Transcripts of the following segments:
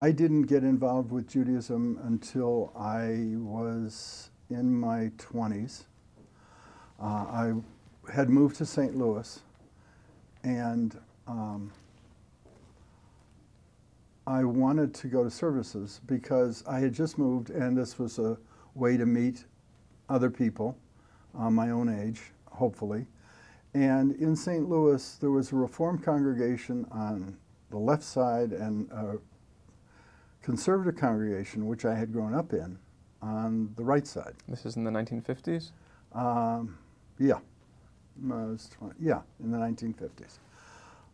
I didn't get involved with Judaism until I was in my 20s. I had moved to St. Louis, and I wanted to go to services because I had just moved, and this was a way to meet other people my own age, hopefully. And in St. Louis, there was a Reformed congregation on the left side and a conservative congregation, which I had grown up in, on the right side. This is in the 1950s? Yeah. Yeah, in the 1950s.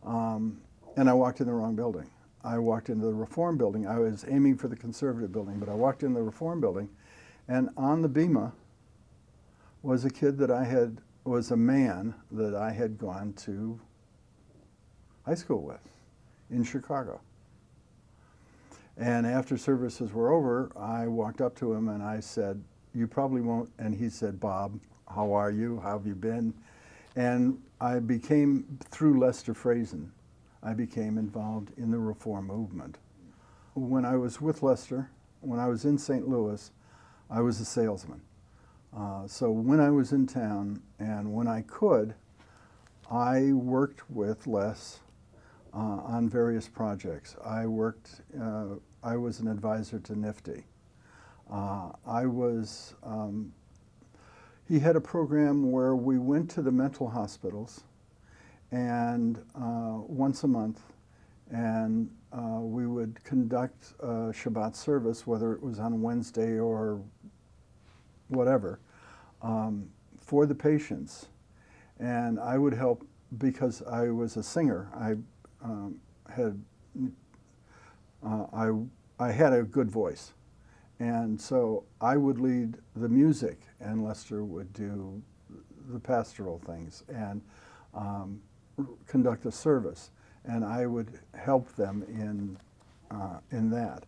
And I walked in the wrong building. I walked into the Reform building. I was aiming for the conservative building, but I walked in the Reform building, and on the bima was a kid that was a man that I had gone to high school with in Chicago. And after services were over, I walked up to him and I said, "You probably won't," and he said, "Bob, how are you? How have you been?" And I became, through Lester Frazen, I became involved in the Reform movement. When I was with Lester, when I was in St. Louis, I was a salesman. So when I was in town and when I could, I worked with Les on various projects. I was an advisor to Nifty. He had a program where we went to the mental hospitals and once a month, and we would conduct a Shabbat service, whether it was on Wednesday or whatever, for the patients. And I would help because I was a singer. I had a good voice. And so I would lead the music, and Lester would do the pastoral things and conduct a service. And I would help them in that.